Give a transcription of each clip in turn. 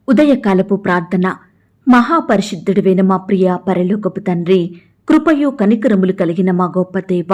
ఉదయకాలపు ప్రార్థన. మహాపరిశుద్ధుడివైన మా ప్రియ పరలోకపు తండ్రి, కృపయు కనికరములు కలిగిన మా గొప్ప దేవ,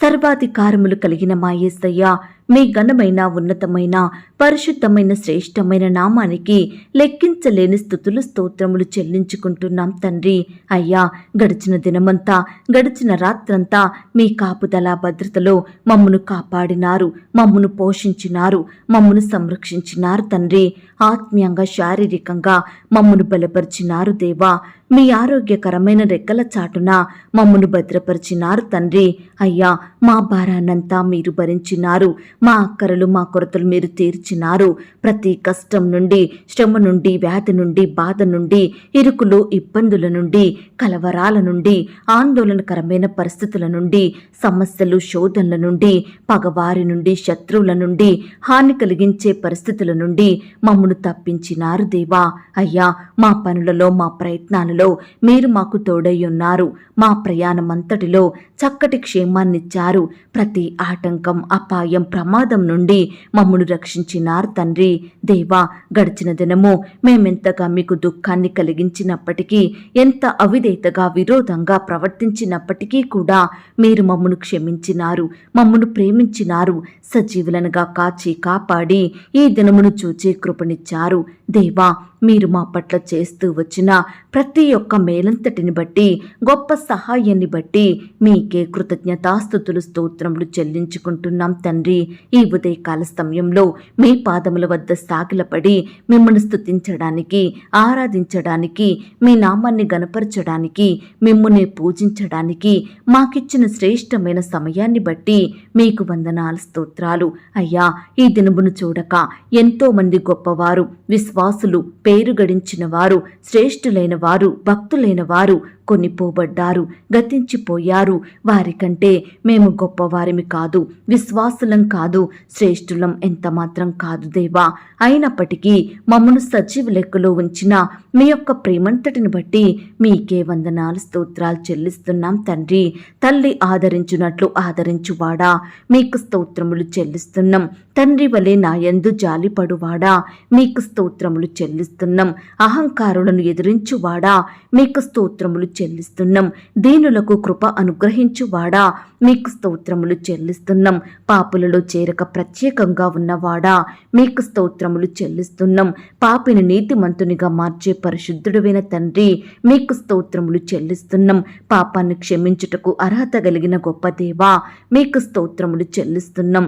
సర్వాధికారములు కలిగిన మా యేసయ్య, మీ ఘనమైన ఉన్నతమైన పరిశుద్ధమైన శ్రేష్టమైన నామానికి లెక్కించలేని స్తుతులు స్తోత్రములు చెల్లించుకుంటున్నాం తండ్రి. అయ్యా, గడిచిన దినమంతా గడిచిన రాత్రంతా మీ కాపుదల భద్రతలో మమ్మను కాపాడినారు, మమ్మను పోషించినారు, మమ్మను సంరక్షించినారు తండ్రి. ఆత్మీయంగా శారీరకంగా మమ్మను బలపరిచినారు దేవా. మీ ఆరోగ్యకరమైన రెక్కల చాటున మమ్మను భద్రపరిచినారు తండ్రి. అయ్యా, మా భారాన్నంతా మీరు భరించినారు, మా అక్కరలు మా కొరతలు మీరు తీర్చినారు. ప్రతి కష్టం నుండి, శ్రమ నుండి, వ్యాధి నుండి, బాధ నుండి, ఇరుకులు ఇబ్బందుల నుండి, కలవరాల నుండి, ఆందోళనకరమైన పరిస్థితుల నుండి, సమస్యలు శోధనల నుండి, పగవారి నుండి, శత్రువుల నుండి, హాని కలిగించే పరిస్థితుల నుండి మమ్మను తప్పించినారు దేవా. అయ్యా, మా పనులలో మా ప్రయత్నాలలో మీరు మాకు తోడై ఉన్నారు. మా ప్రయాణమంతటిలో చక్కటి క్షేమాన్నిచ్చారు. ప్రతి ఆటంకం, అపాయం, ప్రమాదం నుండి మమ్మను రక్షించినారు తండ్రి. దేవా, గడిచిన దినము మేమెంతగా మీకు దుఃఖాన్ని కలిగించినప్పటికీ, ఎంత అవిధేయతగా విరోధంగా ప్రవర్తించినప్పటికీ కూడా మీరు మమ్మను క్షమించినారు, మమ్మను ప్రేమించినారు. సజీవులనుగా కాచి కాపాడి ఈ దినమును చూచే కృపనిచ్చారు. దేవా, మీరు మా పట్ల చేస్తూ వచ్చిన ప్రతి ఒక్క మేలంతటిని బట్టి, గొప్ప సహాయాన్ని బట్టి మీకే కృతజ్ఞతాస్తుతులు స్తోత్రములు చెల్లించుకుంటున్నాం తండ్రి. ఈ ఉదయకాల సమయంలో మీ పాదముల వద్ద సాగిలపడి మిమ్మల్ని స్తుతించడానికి, ఆరాధించడానికి, మీ నామాన్ని గణపరచడానికి, మిమ్మునే పూజించడానికి మాకిచ్చిన శ్రేష్టమైన సమయాన్ని బట్టి మీకు వందనాలు, స్తోత్రాలు. అయ్యా, ఈ దినమును చూడక ఎంతో మంది గొప్పవారు, విశ్వాసులు, పేరు గడించిన వారు, శ్రేష్ఠులైన వారు, భక్తులైన వారు కొనిపోబడ్డారు, గతించిపోయారు. వారికంటే మేము గొప్పవారిమి కాదు, విశ్వాసులం కాదు, శ్రేష్ఠులం ఎంత మాత్రం కాదు దేవా. అయినప్పటికీ మమ్మను సజీవ లెక్కలో ఉంచిన మీ యొక్క ప్రేమంతటిని బట్టి మీకే వందనాలు, స్తోత్రాలు చెల్లిస్తున్నాం తండ్రి. తల్లి ఆదరించున్నట్లు ఆదరించువాడా, మీకు స్తోత్రములు చెల్లిస్తున్నాం. తండ్రి వలె నా యందు జాలిపడువాడా, మీకు స్తోత్రములు చెల్లిస్తున్నాం. అహంకారులను ఎదిరించువాడా, మీకు స్తోత్రములు చెల్లిస్తున్నాం. దీనులకు కృప అనుగ్రహించువాడా, మీకు స్తోత్రములు చెల్లిస్తున్నాం. పాపులలో చేరక ప్రత్యేకంగా ఉన్నవాడా, మీకు స్తోత్రములు చెల్లిస్తున్నాం. పాపిని నీతిమంతునిగా మార్చే పరిశుద్ధుడైన తండ్రి, మీకు స్తోత్రములు చెల్లిస్తున్నాం. పాపాన్ని క్షమించుటకు అర్హత కలిగిన గొప్ప దేవా, మీకు స్తోత్రములు చెల్లిస్తున్నాం.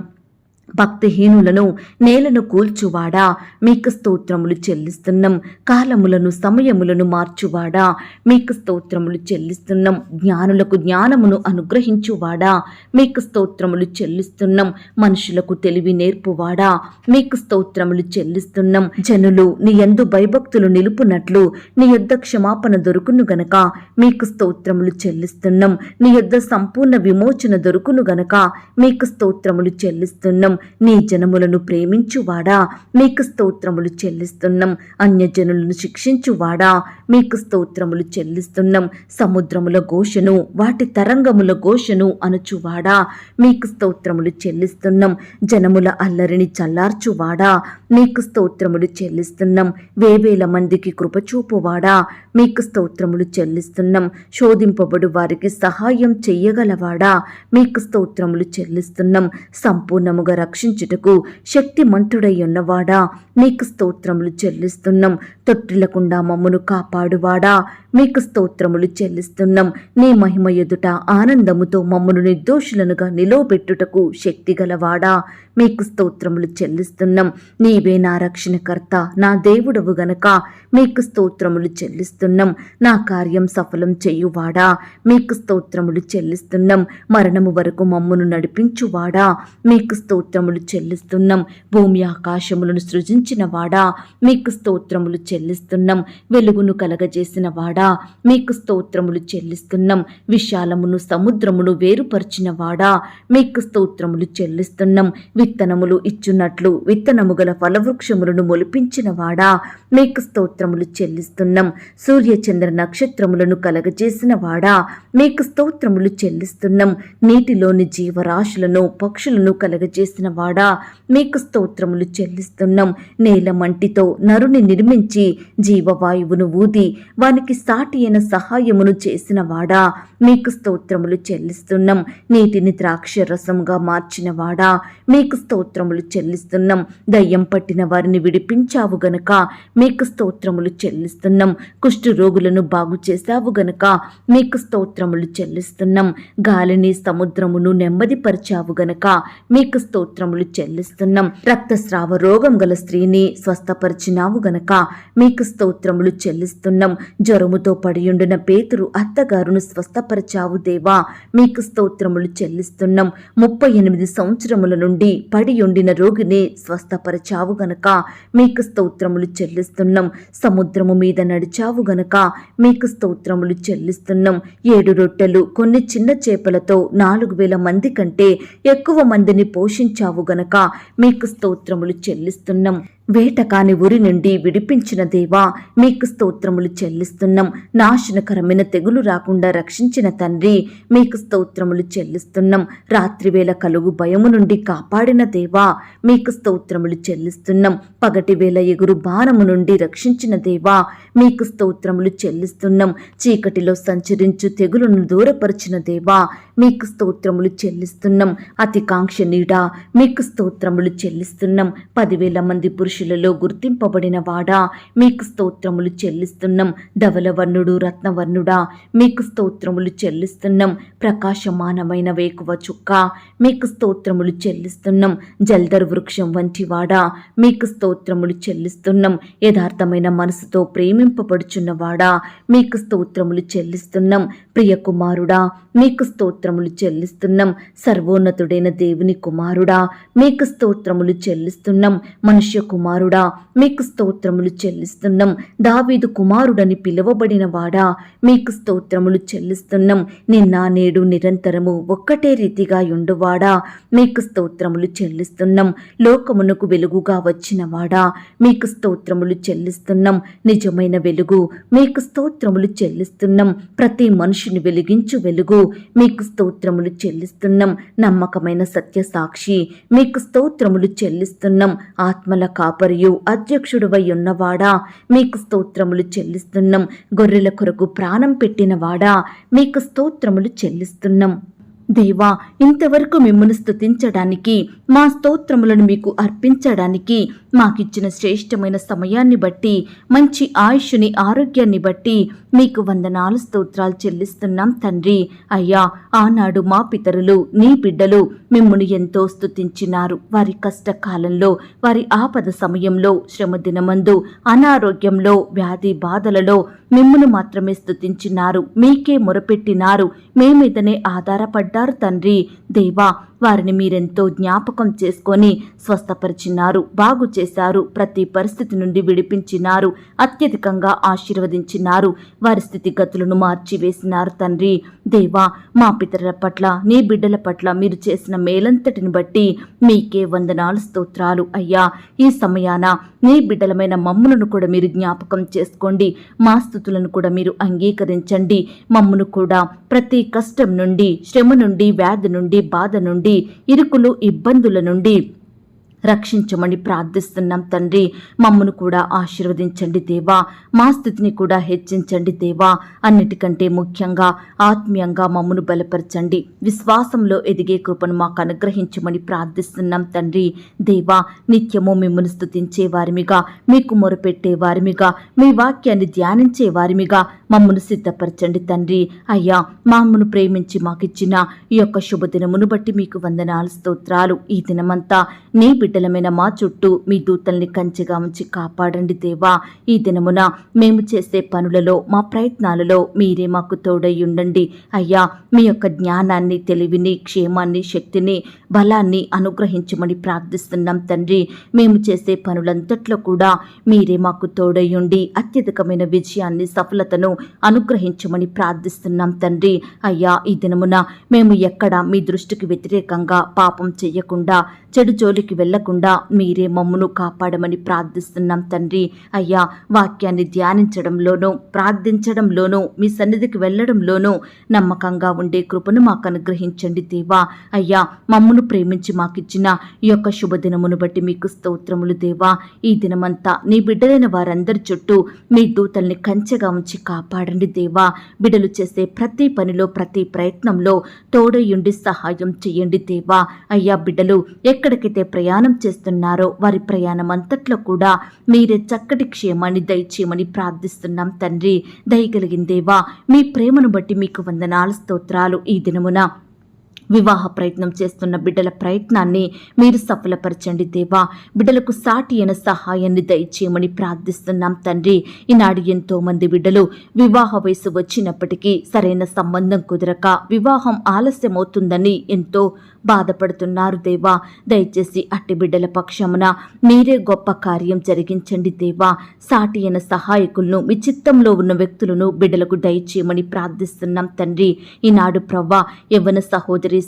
భక్తిహీనులను నేలను కూల్చువాడా, మీకు స్తోత్రములు చెల్లిస్తున్నాం. కాలములను సమయములను మార్చువాడా, మీకు స్తోత్రములు చెల్లిస్తున్నాం. జ్ఞానులకు జ్ఞానమును అనుగ్రహించువాడా, మీకు స్తోత్రములు చెల్లిస్తున్నాం. మనుషులకు తెలివి నేర్పువాడా, మీకు స్తోత్రములు చెల్లిస్తున్నాం. జనులు నీ యందు భయభక్తులు నిలుపునట్లు నీ యొద్ద క్షమాపణ దొరుకును గనక మీకు స్తోత్రములు చెల్లిస్తున్నాం. నీ యొద్ద సంపూర్ణ విమోచన దొరుకును గనక మీకు స్తోత్రములు చెల్లిస్తున్నాం. నీ జనములను ప్రేమించువాడా, మీకు స్తోత్రములు చెల్లిస్తున్నాం. అన్యజనులను శిక్షించువాడా, మీకు స్తోత్రములు చెల్లిస్తున్నాం. సముద్రముల ఘోషను, వాటి తరంగముల ఘోషను అనుచువాడా, మీకు స్తోత్రములు చెల్లిస్తున్నాం. జనముల అల్లరిని చల్లార్చువాడా, మీకు స్తోత్రములు చెల్లిస్తున్నాం. వేవేల మందికి కృపచూపువాడా, మీకు స్తోత్రములు చెల్లిస్తున్నాం. శోధింపబడు వారికి సహాయం చెయ్యగలవాడా, మీకు స్తోత్రములు చెల్లిస్తున్నాం. సంపూర్ణముగా రక్షించుటకు శక్తిమంతుడై ఉన్నవాడా, మీకు స్తోత్రములు చెల్లిస్తున్నాం. తొట్టిల్లకుండా మమ్మను కాపాడువాడా, మీకు స్తోత్రములు చెల్లిస్తున్నాం. నీ మహిమ ఎదుట ఆనందముతో మమ్మను నిర్దోషులనుగా నిలవబెట్టుటకు శక్తి గలవాడా, మీకు స్తోత్రములు చెల్లిస్తున్నాం. నీవే నా రక్షణకర్త, నా దేవుడవు గనక మీకు స్తోత్రములు చెల్లిస్తున్నాం. నా కార్యం సఫలం చెయ్యువాడా, మీకు స్తోత్రములు చెల్లిస్తున్నాం. మరణము వరకు మమ్మను నడిపించువాడా, మీకు స్తోత్రములు చెల్లిస్తున్నాం. భూమి ఆకాశములను సృజించిన వాడా, మీకు స్తోత్రములు చెల్లిస్తున్నాం. వెలుగును కలగజేసిన వాడా, మీకు స్తోత్రములు చెల్లిస్తున్నాం. విశాలమును సముద్రమును వేరుపరిచిన వాడా, మీకు స్తోత్రములు చెల్లిస్తున్నాం. విత్తనములు ఇచ్చున్నట్లు విత్తనము గల ఫలవృక్షములను మొలిపించిన వాడా, మీకు స్తోత్రములు చెల్లిస్తున్నాం. సూర్య చంద్ర నక్షత్రములను కలగజేసిన వాడా, మీకు స్తోత్రములు చెల్లిస్తున్నాం. నీటిలోని జీవరాశులను పక్షులను కలగజేసిన చేసిన వాడా మీకు స్తోత్రములు చెల్లిస్తున్నాం. నేల మంటితో నరుని నిర్మించి జీవవాయువును ఊది వానికి సాటి అయిన సహాయమును చేసిన వాడా మీకు స్తోత్రములు చెల్లిస్తున్నాం. నీటిని ద్రాక్ష రసంగా మార్చిన వాడా మీకు స్తోత్రములు చెల్లిస్తున్నాం. దయ్యం పట్టిన వారిని విడిపించావు గనుక మీకు స్తోత్రములు చెల్లిస్తున్నాం. కుష్టు రోగులను బాగు చేశావు గనుక మీకు స్తోత్రములు చెల్లిస్తున్నాం. గాలిని సముద్రమును నెమ్మదిపరిచావు గనుక మీకు స్తోత్రములు చెల్లిస్తున్నాం. రక్తస్రావ రోగం గల స్త్రీని స్వస్థపరిచినావు గనుక మీకు స్తోత్రములు చెల్లిస్తున్నాం. జ్వరముతో పడియుండిన పేతురు అత్తగారును స్వస్థపరిచావు దేవా మీకు స్తోత్రములు చెల్లిస్తున్నాం. 38 సంవత్సరముల నుండి పడియుండిన రోగిని స్వస్థపరిచావు గనుక మీకు స్తోత్రములు చెల్లిస్తున్నాం. సముద్రము మీద నడిచావు గనుక మీకు స్తోత్రములు చెల్లిస్తున్నాం. 7 రొట్టెలు కొన్ని చిన్న చేపలతో 4,000 మంది కంటే ఎక్కువ మందిని పోషించావు గనుక మీకు స్తోత్రములు చెల్లిస్తున్నాం. వేటకాని ఉరి నుండి విడిపించిన దేవా మీకు స్తోత్రములు చెల్లిస్తున్నాం. నాశనకరమైన తెగులు రాకుండా రక్షించిన తండ్రి మీకు స్తోత్రములు చెల్లిస్తున్నాం. రాత్రివేళ కలుగు భయము నుండి కాపాడిన దేవా మీకు స్తోత్రములు చెల్లిస్తున్నాం. పగటివేళ ఎగురు బాణము నుండి రక్షించిన దేవా మీకు స్తోత్రములు చెల్లిస్తున్నాం. చీకటిలో సంచరించు తెగులును దూరపరిచిన దేవా మీకు స్తోత్రములు చెల్లిస్తున్నాం. అతి కాంక్షణీయుడా మీకు స్తోత్రములు చెల్లిస్తున్నాం. 10,000 మంది పురుషులలో గుర్తింపబడిన వాడా మీకు స్తోత్రములు చెల్లిస్తున్నాం. ధవలవర్ణుడు రత్నవర్ణుడా మీకు స్తోత్రములు చెల్లిస్తున్నాం. ప్రకాశమానమైన వేకువ చుక్క మీకు స్తోత్రములు చెల్లిస్తున్నాం. జల్దర్ వృక్షం వంటి వాడా మీకు స్తోత్రములు చెల్లిస్తున్నాం. యథార్థమైన మనసుతో ప్రేమింపబడుచున్నవాడా మీకు స్తోత్రములు చెల్లిస్తున్నాం. ప్రియకుమారుడా మీకు స్తోత్రములు చెల్లిస్తున్నాం. సర్వోన్నతుడైన దేవుని కుమారుడా మీకు స్తోత్రములు చెల్లిస్తున్నాం. మనుష్య కుమారుడా మీకు స్తోత్రములు చెల్లిస్తున్నాం. దావీదు కుమారుడని పిలువబడిన వాడా మీకు స్తోత్రములు చెల్లిస్తున్నాం. నిన్న నేడు నిరంతరము ఒక్కటే రీతిగా యుండువాడా మీకు స్తోత్రములు చెల్లిస్తున్నాం. లోకమునకు వెలుగుగా వచ్చిన వాడా మీకు స్తోత్రములు చెల్లిస్తున్నాం. నిజమైన వెలుగు మీకు స్తోత్రములు చెల్లిస్తున్నాం. ప్రతి మనిషిని వెలిగించు వెలుగు మీకు స్తోత్రములు చెల్లిస్తున్నాం. నమ్మకమైన సత్య సాక్షి మీకు స్తోత్రములు చెల్లిస్తున్నాం. ఆత్మల కాపరియు అధ్యక్షుడువై ఉన్నవాడా మీకు స్తోత్రములు చెల్లిస్తున్నాం. గొర్రెల కొరకు ప్రాణం పెట్టిన వాడా మీకు స్తోత్రములు చెల్లిస్తున్నాం. దేవా ఇంతవరకు మిమ్మల్ని స్తుతించడానికి మా స్తోత్రములను మీకు అర్పించడానికి మాకిచ్చిన శ్రేష్టమైన సమయాన్ని బట్టి మంచి ఆయుష్ని ఆరోగ్యాన్ని బట్టి మీకు వందనాలు స్తోత్రాలు చెల్లిస్తున్నాం తండ్రి. అయ్యా ఆనాడు మా పితరులు నీ బిడ్డలు మిమ్మును ఎంతో స్తుతించినారు. వారి కష్టకాలంలో వారి ఆపద సమయంలో శ్రమ దినమందు అనారోగ్యంలో వ్యాధి బాధలలో మిమ్మును మాత్రమే స్తుతించినారు. మీకే మొరపెట్టినారు. మీ మీదనే ఆధారపడ్డారు తండ్రి. దేవా వారిని మీరెంతో జ్ఞాపకం చేసుకొని స్వస్థపరిచినారు, బాగు చేశారు, ప్రతి పరిస్థితి నుండి విడిపించినారు, అత్యధికంగా ఆశీర్వదించినారు, వారి స్థితిగతులను మార్చివేసినారు తండ్రి. దేవా మా పితరుల పట్ల నీ బిడ్డల పట్ల మీరు చేసిన మేలంతటిని బట్టి మీకే వందనాలు స్తోత్రాలు. అయ్యా ఈ సమయాన నీ బిడ్డలమైన మమ్ములను కూడా మీరు జ్ఞాపకం చేసుకోండి. మా స్థుతులను కూడా మీరు అంగీకరించండి. మమ్మును కూడా ప్రతి కష్టం నుండి, శ్రమ నుండి, వ్యాధి నుండి, బాధ నుండి, ఇరుకులు ఇబ్బందుల నుండి రక్షించమని ప్రార్థిస్తున్నాం తండ్రి. మమ్మను కూడా ఆశీర్వదించండి దేవా. మా స్థితిని కూడా హెచ్చించండి దేవా. అన్నిటికంటే ముఖ్యంగా ఆత్మీయంగా మమ్మను బలపరచండి. విశ్వాసంలో ఎదిగే కృపను మాకు అనుగ్రహించమని ప్రార్థిస్తున్నాం తండ్రి. దేవా నిత్యము మిమ్మల్ని స్తుతించే వారిమిగా, మీకు మొరపెట్టే వారిమిగా, మీ వాక్యాన్ని ధ్యానించే వారిమిగా మమ్మను సిద్ధపరచండి తండ్రి. అయ్యా మమ్మను ప్రేమించి మాకిచ్చిన ఈ యొక్క శుభదినమును బట్టి మీకు వందనాలు స్తోత్రాలు. ఈ దినమంతా నీ బిడ్డలమైన మా చుట్టూ మీ దూతల్ని కంచెగా ఉంచి కాపాడండి దేవా. ఈ దినమున మేము చేసే పనులలో, మా ప్రయత్నాలలో మీరే మాకు తోడై ఉండండి. అయ్యా మీ యొక్క జ్ఞానాన్ని, తెలివిని, క్షేమాన్ని, శక్తిని, బలాన్ని అనుగ్రహించమని ప్రార్థిస్తున్నాం తండ్రి. మేము చేసే పనులంతట్లో కూడా మీరే మాకు తోడై ఉండి అత్యధికమైన విజయాన్ని, సఫలతను అనుగ్రహించమని ప్రార్థిస్తున్నాం తండ్రి. అయ్యా ఈ దినమున మేము ఎక్కడ మీ దృష్టికి వ్యతిరేకంగా పాపం చెయ్యకుండా, చెడు జోలికి వెళ్ళ వెళ్లకుండా మీరే మమ్మును కాపాడమని ప్రార్థిస్తున్నాం తండ్రి. అయ్యా, వాక్యాన్ని ధ్యానించడంలోనూ ప్రార్థించడంలోనూ మీ సన్నిధికి వెళ్లడంలోనూ నమ్మకంగా ఉండే కృపను మాకు అనుగ్రహించండి దేవా. అయ్యా, మమ్మును ప్రేమించి మాకిచ్చిన ఈ యొక్క శుభదినమును బట్టి మీకు స్తోత్రములు దేవా. ఈ దినమంతా నీ బిడ్డలైన వారందరి చుట్టూ మీ దూతల్ని కంచెగా ఉంచి కాపాడండి దేవా. బిడ్డలు చేసే ప్రతి పనిలో ప్రతి ప్రయత్నంలో తోడయుండి సహాయం చేయండి దేవా. అయ్యా, బిడ్డలు ఎక్కడికైతే ప్రయాణం చేస్తున్నారో వారి ప్రయాణం అంతట్లో కూడా మీరే చక్కటి క్షేమాన్ని దయచేయమని ప్రార్థిస్తున్నాం తండ్రి. దయగలిగిన దేవా, మీ ప్రేమను బట్టి మీకు వందనాలు స్తోత్రాలు. ఈ దినమున వివాహ ప్రయత్నం చేస్తున్న బిడ్డల ప్రయత్నాన్ని మీరు సఫలపరచండి దేవా. బిడ్డలకు సాటి అయిన సహాయాన్ని దయచేయమని ప్రార్థిస్తున్నాం తండ్రి. ఈనాడు ఎంతో మంది బిడ్డలు వివాహ వయసు వచ్చినప్పటికీ సరైన సంబంధం కుదరక వివాహం ఆలస్యమవుతుందని ఎంతో బాధపడుతున్నారు దేవా. దయచేసి అట్టి బిడ్డల పక్షమున మీరే గొప్ప కార్యం జరిగించండి దేవా. సాటి అయిన సహాయకులను మీ చిత్తంలో ఉన్న వ్యక్తులను బిడ్డలకు దయచేయమని ప్రార్థిస్తున్నాం తండ్రి. ఈనాడు ప్రవ్వా, యవ్వన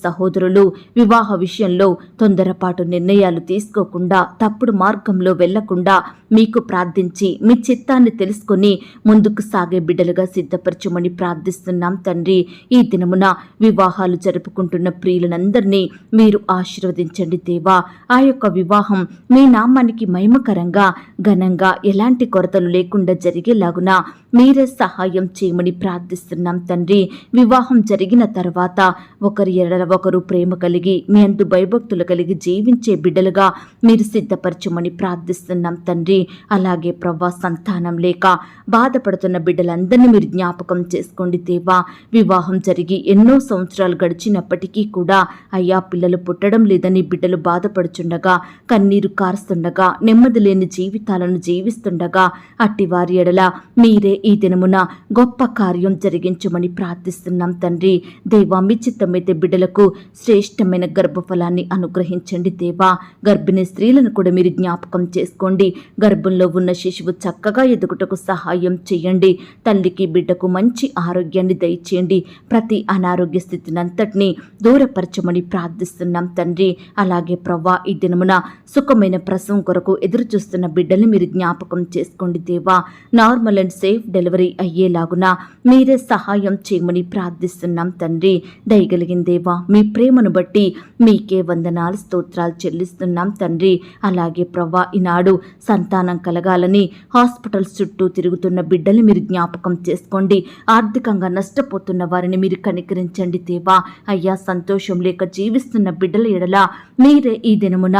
సహోదరులు వివాహ విషయంలో తొందరపాటు నిర్ణయాలు తీసుకోకుండా తప్పుడు మార్గంలో వెళ్లకుండా మీకు ప్రార్థించి మీ చిత్తాన్ని తెలుసుకొని ముందుకు సాగే బిడ్డలుగా సిద్ధపరచమని ప్రార్థిస్తున్నాం తండ్రి. ఈ దినమున వివాహాలు జరుపుకుంటున్న ప్రియులనందరినీ మీరు ఆశీర్వదించండి దేవా. ఆ యొక్క వివాహం మీ నామానికి మహిమకరంగా ఘనంగా ఎలాంటి కొరతలు లేకుండా జరిగేలాగున మీరే సహాయం చేయమని ప్రార్థిస్తున్నాం తండ్రి. వివాహం జరిగిన తర్వాత ఒకరి ఎడల ఒకరు ప్రేమ కలిగి మీ అందు భయభక్తులు కలిగి జీవించే బిడ్డలుగా మీరు సిద్ధపరచమని ప్రార్థిస్తున్నాం తండ్రి. అలాగే ప్రవ్వా, సంతానం లేక బాధపడుతున్న బిడ్డలందరినీ మీరు జ్ఞాపకం చేసుకోండి దేవా. వివాహం జరిగి ఎన్నో సంవత్సరాలు గడిచినప్పటికీ కూడా అయ్యా, పిల్లలు పుట్టడం లేదని బిడ్డలు బాధపడుచుండగా, కన్నీరు కారుస్తుండగా, నెమ్మది లేని జీవితాలను జీవిస్తుండగా అట్టి వారి ఎడల మీరే ఈ దినమున గొప్ప కార్యం జరిగించమని ప్రార్థిస్తున్నాం తండ్రి. దేవా, మీ చిత్తమైతే బిడ్డలకు శ్రేష్టమైన గర్భఫలాన్ని అనుగ్రహించండి దేవా. గర్భిణీ స్త్రీలను కూడా మీరు జ్ఞాపకం చేసుకోండి. గర్భంలో ఉన్న శిశువు చక్కగా ఎదుగుటకు సహాయం చేయండి. తల్లికి బిడ్డకు మంచి ఆరోగ్యాన్ని దయచేయండి. ప్రతి అనారోగ్య స్థితినంతటినీ దూరపరచమని ప్రార్థిస్తున్నాం తండ్రి. అలాగే ప్రవ్వా, ఈ దినమున సుఖమైన ప్రసవం కొరకు ఎదురు చూస్తున్న బిడ్డల్ని మీరు జ్ఞాపకం చేసుకోండి దేవా. నార్మల్ అండ్ సేఫ్ డెలివరీ అయ్యేలాగున మీరే సహాయం చేయమని ప్రార్థిస్తున్నాం తండ్రి. దయగలిగిన దేవా, మీ ప్రేమను బట్టి మీకే వందనాలు స్తోత్రాలు చెల్లిస్తున్నాం తండ్రి. అలాగే ప్రవ్వా, ఈనాడు సంతానం కలగాలని హాస్పిటల్స్ చుట్టూ తిరుగుతున్న బిడ్డల్ని మీరు జ్ఞాపకం చేసుకోండి. ఆర్థికంగా నష్టపోతున్న వారిని మీరు కనికరించండి దేవా. అయ్యా, సంతోషం లేక జీవిస్తున్న బిడ్డల ఎడల మీరే ఈ దినమున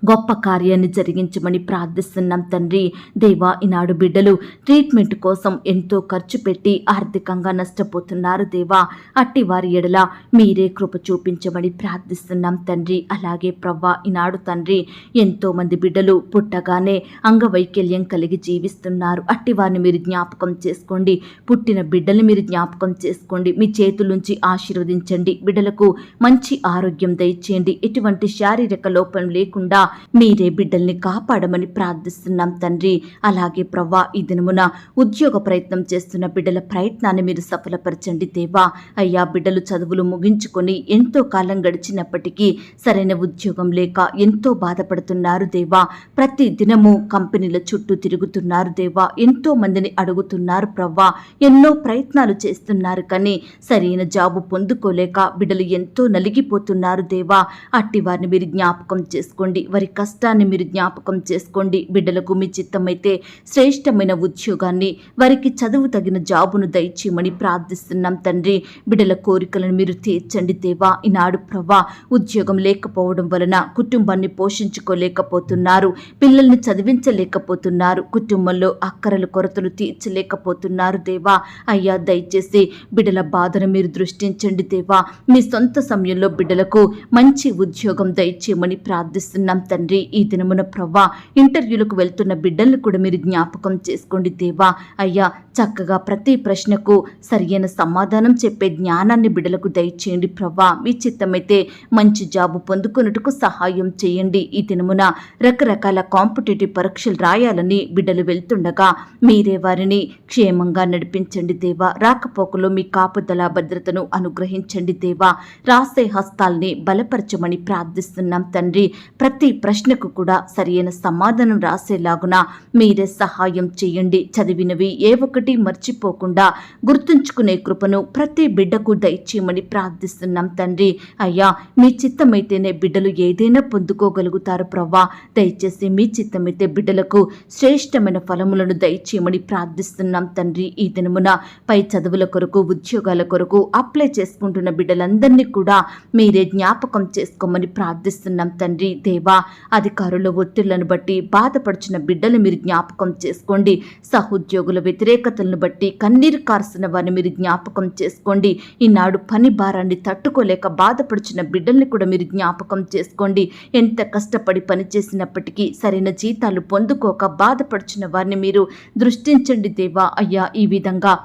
గొప్ప కార్యాన్ని జరిగించమని ప్రార్థిస్తున్నాం తండ్రి. దేవా, ఈనాడు బిడ్డలు ట్రీట్మెంట్ కోసం ఎంతో ఖర్చు పెట్టి ఆర్థికంగా నష్టపోతున్నారు దేవా. అట్టి వారి ఎడల మీరే కృప చూపించమని ప్రార్థిస్తున్నాం తండ్రి. అలాగే ప్రవ్వా, ఈనాడు తండ్రి ఎంతో మంది బిడ్డలు పుట్టగానే అంగవైకల్యం కలిగి జీవిస్తున్నారు. అట్టి వారిని మీరు జ్ఞాపకం చేసుకోండి. పుట్టిన బిడ్డల్ని మీరు జ్ఞాపకం చేసుకోండి. మీ చేతులుంచి ఆశీర్వదించండి. బిడ్డలకు మంచి ఆరోగ్యం దయచేయండి. ఎటువంటి శారీరక లోపం లేకుండా మీరే బిడ్డల్ని కాపాడమని ప్రార్థిస్తున్నాం తండ్రి. అలాగే ప్రవ్వా, ఈ దినమున ఉద్యోగ ప్రయత్నం చేస్తున్న బిడ్డల ప్రయత్నాన్ని మీరు సఫలపరచండి దేవా. అయ్యా, బిడ్డలు చదువులు ముగించుకొని ఎంతో కాలం గడిచినప్పటికీ సరైన ఉద్యోగం లేక ఎంతో బాధపడుతున్నారు దేవా. ప్రతి దినము కంపెనీల చుట్టూ తిరుగుతున్నారు దేవా. ఎంతో మందిని అడుగుతున్నారు ప్రవ్వా. ఎన్నో ప్రయత్నాలు చేస్తున్నారు కానీ సరైన జాబు పొందుకోలేక బిడ్డలు ఎంతో నలిగిపోతున్నారు దేవా. అట్టి వారిని మీరు జ్ఞాపకం చేసుకోండి. వారి కష్టాన్ని మీరు జ్ఞాపకం చేసుకోండి. బిడ్డలకు మీ చిత్తమైతే శ్రేష్టమైన ఉద్యోగాన్ని, వారికి చదువు తగిన జాబును దయచేయమని ప్రార్థిస్తున్నాం తండ్రి. బిడ్డల కోరికలను మీరు తీర్చండి దేవా. ఈనాడు ప్రవ్వా, ఉద్యోగం లేకపోవడం వలన కుటుంబాన్ని పోషించుకోలేకపోతున్నారు, పిల్లల్ని చదివించలేకపోతున్నారు, కుటుంబంలో అక్కరలు కొరతలు తీర్చలేకపోతున్నారు దేవా. అయ్యా, దయచేసి బిడ్డల బాధను మీరు దృష్టించండి దేవా. మీ సొంత సమయంలో బిడ్డలకు మంచి ఉద్యోగం దయచేయమని ప్రార్థిస్తున్నాం తండ్రి. ఈ దినమున ప్రవ్వా, ఇంటర్వ్యూలకు వెళ్తున్న బిడ్డల్ని కూడా మీరు జ్ఞాపకం చేసుకోండి దేవా. అయ్యా, చక్కగా ప్రతి ప్రశ్నకు సరియైన సమాధానం చెప్పే జ్ఞానాన్ని బిడ్డలకు దయచేయండి ప్రభా. మీ చిత్తమైతే మంచి జాబు పొందుకున్నట్టుకు సహాయం చేయండి. ఈ దినమున రకరకాల కాంపిటేటివ్ పరీక్షలు రాయాలని బిడ్డలు వెళ్తుండగా మీరే వారిని క్షేమంగా నడిపించండి దేవా. రాకపోకలో మీ కాపుదల భద్రతను అనుగ్రహించండి దేవా. రాసే హస్తాల్ని బలపరచమని ప్రార్థిస్తున్నాం తండ్రి. ప్రతి ప్రశ్నకు కూడా సరియైన సమాధానం రాసేలాగున మీరే సహాయం చేయండి. చదివినవి ఏ ఒక్కటి మర్చిపోకుండా గుర్తుంచుకునే కృపను ప్రతి బిడ్డకు దయచేయమని ప్రార్థిస్తున్నాం తండ్రి. అయ్యా, మీ చిత్తమైతేనే బిడ్డలు ఏదైనా పొందుకోగలుగుతారు ప్రభా. దయచేసి మీ చిత్తమైతే బిడ్డలకు శ్రేష్టమైన ఫలములను దయచేయమని ప్రార్థిస్తున్నాం తండ్రి. ఈ దినమున పై చదువుల కొరకు ఉద్యోగాల కొరకు అప్లై చేసుకుంటున్న బిడ్డలందరినీ కూడా మీరే జ్ఞాపకం చేసుకోమని ప్రార్థిస్తున్నాం తండ్రి. దేవా, అధికారుల ఒత్తిళ్లను బట్టి బాధపడుచున్న బిడ్డలు మీరు జ్ఞాపకం చేసుకోండి. సహోద్యోగుల వ్యతిరేకతలను బట్టి కన్నీరు కారుస్తున్న వారిని మీరు జ్ఞాపకం చేసుకోండి. ఈనాడు పని భారాన్ని తట్టుకోలేక బాధపడుచున్న బిడ్డల్ని కూడా మీరు జ్ఞాపకం చేసుకోండి. ఎంత కష్టపడి పనిచేసినప్పటికీ సరైన జీతాలు పొందుకోక బాధపడుచున్న వారిని మీరు దృష్టించండి దేవా. అయ్యా, ఈ విధంగా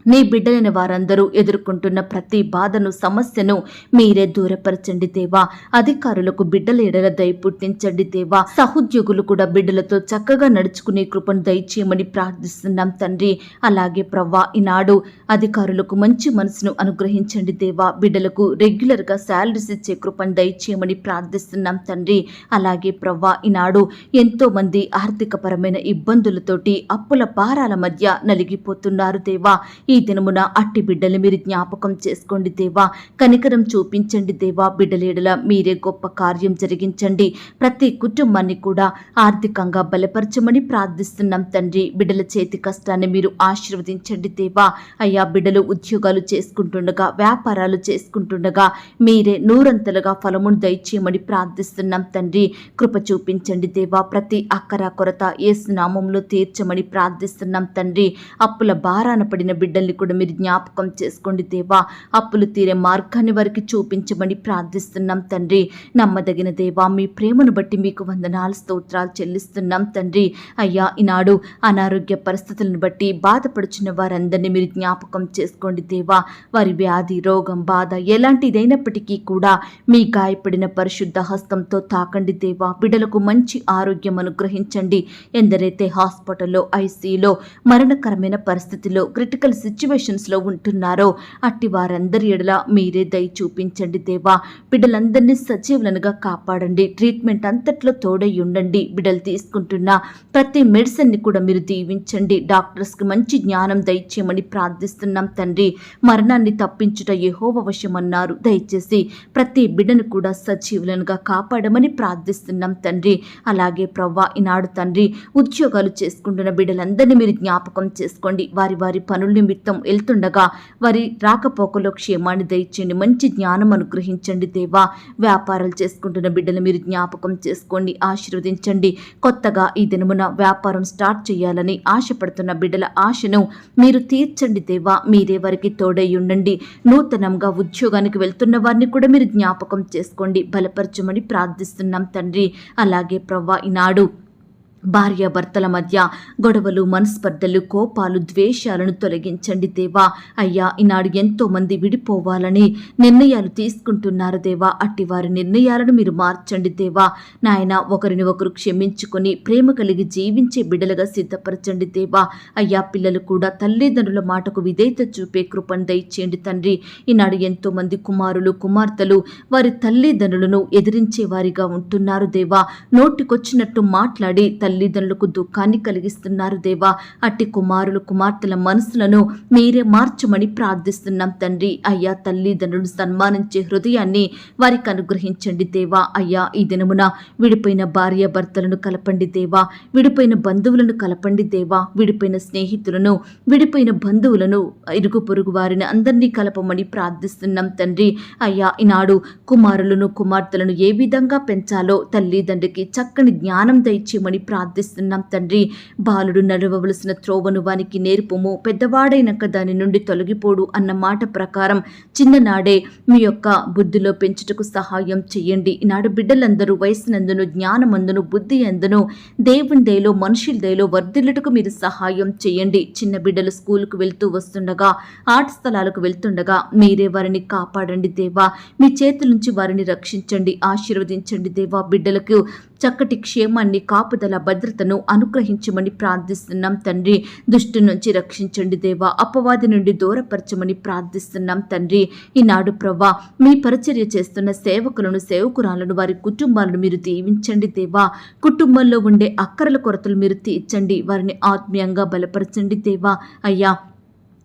నీ బిడ్డలైన వారందరూ ఎదుర్కొంటున్న ప్రతి బాధను సమస్యను మీరే దూరపరచండి దేవా. అధికారులకు బిడ్డల ఎడల దయ పుట్టించండి దేవా. సహోద్యోగులు కూడా బిడ్డలతో చక్కగా నడుచుకునే కృపను దయచేయమని ప్రార్థిస్తున్నాం తండ్రి. అలాగే ప్రవ్వా, ఈనాడు అధికారులకు మంచి మనసును అనుగ్రహించండి దేవా. బిడ్డలకు రెగ్యులర్గా శాలరీస్ ఇచ్చే కృపను దయచేయమని ప్రార్థిస్తున్నాం తండ్రి. అలాగే ప్రవ్వా, ఈనాడు ఎంతో మంది ఆర్థికపరమైన ఇబ్బందులతోటి అప్పుల భారాల మధ్య నలిగిపోతున్నారు దేవా. ఈ దినమున అట్టి బిడ్డలు మీరు జ్ఞాపకం చేసుకోండి దేవా. కనికరం చూపించండి దేవా. బిడ్డలేడల మీరే గొప్ప కార్యం జరిగించండి. ప్రతి కుటుంబాన్ని కూడా ఆర్థికంగా బలపరచమని ప్రార్థిస్తున్నాం తండ్రి. బిడ్డల చేతి కష్టాన్ని మీరు ఆశీర్వదించండి దేవా. అయ్యా, బిడ్డలు ఉద్యోగాలు చేసుకుంటుండగా వ్యాపారాలు చేసుకుంటుండగా మీరే నూరంతలుగా ఫలమును దయచేయమని ప్రార్థిస్తున్నాం తండ్రి. కృప చూపించండి దేవా. ప్రతి అక్కర కొరత యేసు నామములో తీర్చమని ప్రార్థిస్తున్నాం తండ్రి. అప్పుల భారాన పడిన బిడ్డల్ని కూడా మీరు జ్ఞాపకం చేసుకోండి దేవా. అప్పులు తీరే మార్గాన్ని వారికి చూపించమని ప్రార్థిస్తున్నాం తండ్రి. నమ్మదగిన దేవా, మీ ప్రేమను బట్టి మీకు వందనాలు స్తోత్రాలు చెల్లిస్తున్నాం తండ్రి. అయ్యా, ఈనాడు అనారోగ్య పరిస్థితులను బట్టి బాధపడుచున్న వారందరినీ మీరు జ్ఞాపకం చేసుకోండి దేవా. వారి వ్యాధి, రోగం, బాధ ఎలాంటిదైనప్పటికీ కూడా మీ గాయపడిన పరిశుద్ధ హస్తంతో తాకండి దేవా. బిడ్డలకు మంచి ఆరోగ్యం అనుగ్రహించండి. ఎందరైతే హాస్పిటల్లో, ఐసీయూలో, మరణకరమైన పరిస్థితిలో, క్రిటికల్ సిచ్యువేషన్స్లో ఉంటున్నారో అట్టి వారందరి ఎడల మీరే దయ చూపించండి దేవా. బిడ్డలందరినీ సజీవులనుగా కాపాడండి. ట్రీట్మెంట్ అంతట్లో తోడై ఉండండి. బిడ్డలు తీసుకుంటున్న ప్రతి మెడిసిన్ని కూడా మీరు దీవించండి. డాక్టర్స్కి మంచి జ్ఞానం దయచేయమని ప్రార్థిస్తున్నాం తండ్రి. మరణాన్ని తప్పించుట యెహోవా వశమన్నారు. దయచేసి ప్రతి బిడ్డను కూడా సజీవులనుగా కాపాడమని ప్రార్థిస్తున్నాం తండ్రి. అలాగే ప్రవ్వా, ఈనాడు తండ్రి ఉద్యోగాలు చేసుకుంటున్న బిడ్డలందరినీ మీరు జ్ఞాపకం చేసుకోండి. వారి వారి పనుల నిమిత్తం వెళ్తుండగా వారి రాకపోకలో క్షేమాన్ని దయచేయండి. మంచి జ్ఞానం అనుగ్రహించండి దేవా. వ్యాపారాలు చేసుకుంటున్న బిడ్డలు మీరు జ్ఞాపకం చేసుకోండి, ఆశీర్వదించండి. కొత్తగా ఈ దినమున వ్యాపారం స్టార్ట్ చేయాలని ఆశపడుతున్న బిడ్డల ఆశను మీరు తీర్చండి దేవా. మీరే వారికి తోడై ఉండండి. నూతనంగా ఉద్యోగానికి వెళ్తున్న వారిని కూడా మీరు జ్ఞాపకం చేసుకోండి, బలపరచమని ప్రార్థిస్తున్నాం తండ్రి. అలాగే ప్రవ్వా, ఈనాడు భార్యాభర్తల మధ్య గొడవలు, మనస్పర్ధలు, కోపాలు, ద్వేషాలను తొలగించండి దేవా. అయ్యా, ఈనాడు ఎంతో మంది విడిపోవాలని నిర్ణయాలు తీసుకుంటున్నారు దేవా. అట్టి వారి నిర్ణయాలను మీరు మార్చండి దేవా. నాయన, ఒకరిని ఒకరు క్షమించుకొని ప్రేమ కలిగి జీవించే బిడ్డలుగా సిద్ధపరచండి దేవా. అయ్యా, పిల్లలు కూడా తల్లిదండ్రుల మాటకు విధేయత చూపే కృపను దయచేయండి తండ్రి. ఈనాడు ఎంతో మంది కుమారులు, కుమార్తెలు వారి తల్లిదండ్రులను ఎదిరించే వారిగా ఉంటున్నారు దేవా. నోటికొచ్చినట్టు మాట్లాడి తల్లిదండ్రులకు దుఃఖాన్ని కలిగిస్తున్నారు దేవా. అట్టి కుమారులు, కుమార్తెల మనసులను మీరే మార్చమని ప్రార్థిస్తున్నాం తండ్రి. అయ్యా, తల్లిదండ్రులను సన్మానించే హృదయాన్ని వారికి అనుగ్రహించండి దేవా. అయ్యా, ఈ దినమున విడిపోయిన భార్య భర్తలను కలపండి దేవా. విడిపోయిన బంధువులను కలపండి దేవా. విడిపోయిన స్నేహితులను, విడిపోయిన బంధువులను, ఇరుగు పొరుగు వారిని అందరినీ కలపమని ప్రార్థిస్తున్నాం తండ్రి. అయ్యా, ఈనాడు కుమారులను, కుమార్తెలను ఏ విధంగా పెంచాలో తల్లిదండ్రికి చక్కని జ్ఞానం దయచేయమని ప్రార్థిస్తున్నాం ప్రార్థిస్తున్నాం తండ్రి. బాలుడు నడవవలసిన త్రోవను వానికి నేర్పుము, పెద్దవాడైనాక దాని నుండి తొలగిపోడు అన్న మాట ప్రకారం చిన్ననాడే మీ యొక్క బుద్ధిలో పెంచుటకు సహాయం చేయండి. ఈనాడు బిడ్డలందరూ వయసునందును, జ్ఞానమందును, బుద్ధి అందును, దేవుని దయలో, మనుషుల దయలో వర్ధిల్లుటకు మీరు సహాయం చేయండి. చిన్న బిడ్డలు స్కూలుకు వెళ్తూ వస్తుండగా, ఆట స్థలాలకు వెళ్తుండగా మీరే వారిని కాపాడండి దేవా. మీ చేతుల నుంచి వారిని రక్షించండి, ఆశీర్వదించండి దేవా. బిడ్డలకు చక్కటి క్షేమాన్ని, కాపుదల, భద్రతను అనుగ్రహించమని ప్రార్థిస్తున్నాం తండ్రి. దుష్టు నుంచి రక్షించండి దేవా. అపవాది నుండి దూరపరచమని ప్రార్థిస్తున్నాం తండ్రి. ఈనాడు ప్రభా మీ పరిచర్య చేస్తున్న సేవకులను, సేవకురాలను, వారి కుటుంబాలను మీరు దీవించండి దేవా. కుటుంబంలో ఉండే అక్కరల కొరతలు మీరు తీర్చండి, వారిని ఆత్మీయంగా బలపరచండి దేవా. అయ్యా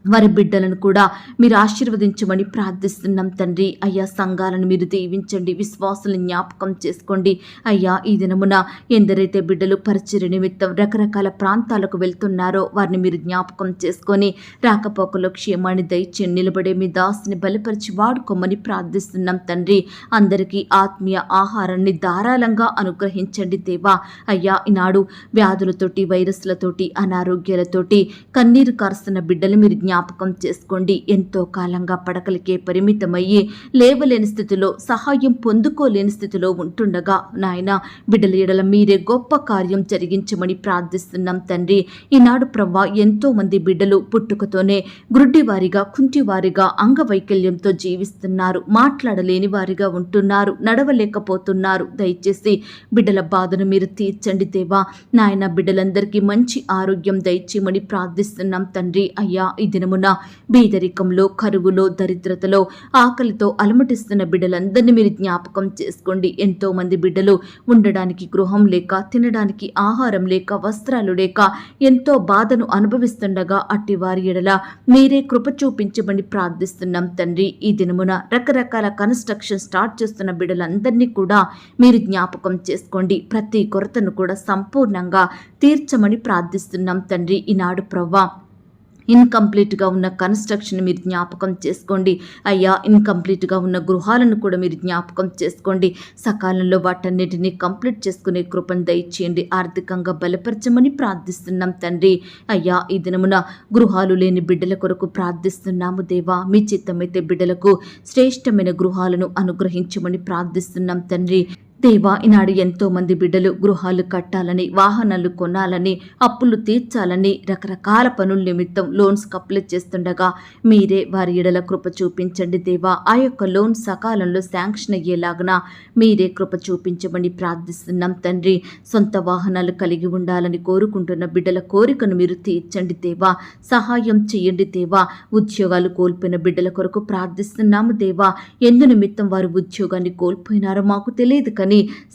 వారి బిడ్డలను కూడా మీరు ఆశీర్వదించమని ప్రార్థిస్తున్నాం తండ్రి. అయ్యా సంఘాలను మీరు దీవించండి, విశ్వాసులను జ్ఞాపకం చేసుకోండి. అయ్యా ఈ దినమున ఎందరైతే బిడ్డలు పరిచర్య నిమిత్తం రకరకాల ప్రాంతాలకు వెళ్తున్నారో వారిని మీరు జ్ఞాపకం చేసుకొని రాకపోకలో క్షేమాన్ని దయచేసి నిలబడే మీ దాసుని బలపరిచి వాడుకోమని ప్రార్థిస్తున్నాం తండ్రి. అందరికీ ఆత్మీయ ఆహారాన్ని ధారాళంగా అనుగ్రహించండి దేవా. అయ్యా ఈనాడు వ్యాధులతోటి, వైరస్లతోటి, అనారోగ్యాలతోటి కన్నీరు కారుస్తున్న బిడ్డలు మీరు జ్ఞాపకం చేసుకోండి. ఎంతో కాలంగా పడకలకే పరిమితమయ్యి లేవలేని స్థితిలో, సహాయం పొందుకోలేని స్థితిలో ఉంటుండగా నాయన బిడ్డల ఎడల మీరే గొప్ప కార్యం జరిగించమని ప్రార్థిస్తున్నాం తండ్రి. ఈనాడు ప్రవ్వా ఎంతో మంది బిడ్డలు పుట్టుకతోనే గ్రుడ్డివారిగా, కుంటివారిగా, అంగవైకల్యంతో జీవిస్తున్నారు, మాట్లాడలేని వారిగా ఉంటున్నారు, నడవలేకపోతున్నారు. దయచేసి బిడ్డల బాధను మీరు తీర్చండి దేవా. నాయన బిడ్డలందరికీ మంచి ఆరోగ్యం దయచేయమని ప్రార్థిస్తున్నాం తండ్రి. అయ్యా ఈ దినమున బీదరికంలో, కరువులో, దరిద్రతలో, ఆకలితో అలమటిస్తున్న బిడ్డలందరినీ మీరు జ్ఞాపకం చేసుకోండి. ఎంతో మంది బిడ్డలు ఉండడానికి గృహం లేక, తినడానికి ఆహారం లేక, వస్త్రాలు లేక ఎంతో బాధను అనుభవిస్తుండగా అట్టి వారి ఎడల మీరే కృప చూపించమని ప్రార్థిస్తున్నాం తండ్రి. ఈ దినమున రకరకాల కన్స్ట్రక్షన్ స్టార్ట్ చేస్తున్న బిడ్డలందరినీ కూడా మీరు జ్ఞాపకం చేసుకోండి. ప్రతి కొరతను కూడా సంపూర్ణంగా తీర్చమని ప్రార్థిస్తున్నాం తండ్రి. ఈనాడు ప్రవ్వా ఇన్కంప్లీట్గా ఉన్న కన్స్ట్రక్షన్ మీరు జ్ఞాపకం చేసుకోండి. అయ్యా ఇన్కంప్లీట్గా ఉన్న గృహాలను కూడా మీరు జ్ఞాపకం చేసుకోండి. సకాలంలో వాటన్నిటిని కంప్లీట్ చేసుకునే కృపను దయచేయండి. ఆర్థికంగా బలపరచమని ప్రార్థిస్తున్నాం తండ్రి. అయ్యా ఈ దినమున గృహాలు లేని బిడ్డల కొరకు ప్రార్థిస్తున్నాము దేవా. మీ చిత్తమైతే బిడ్డలకు శ్రేష్టమైన గృహాలను అనుగ్రహించమని ప్రార్థిస్తున్నాం తండ్రి. దేవా ఈనాడు ఎంతో మంది బిడ్డలు గృహాలు కట్టాలని, వాహనాలు కొనాలని, అప్పులు తీర్చాలని రకరకాల పనుల నిమిత్తం లోన్స్ అప్లై చేస్తుండగా మీరే వారి ఎడల కృప చూపించండి దేవా. ఆ యొక్క లోన్ సకాలంలో శాంక్షన్ అయ్యేలాగున మీరే కృప చూపించమని ప్రార్థిస్తున్నాం తండ్రి. సొంత వాహనాలు కలిగి ఉండాలని కోరుకుంటున్న బిడ్డల కోరికను మీరు తీర్చండి దేవా. సహాయం చేయండి దేవా. ఉద్యోగాలు కోల్పోయిన బిడ్డల కొరకు ప్రార్థిస్తున్నాము దేవా. ఎందు నిమిత్తం వారు ఉద్యోగాన్ని కోల్పోయినారో మాకు తెలియదు కానీ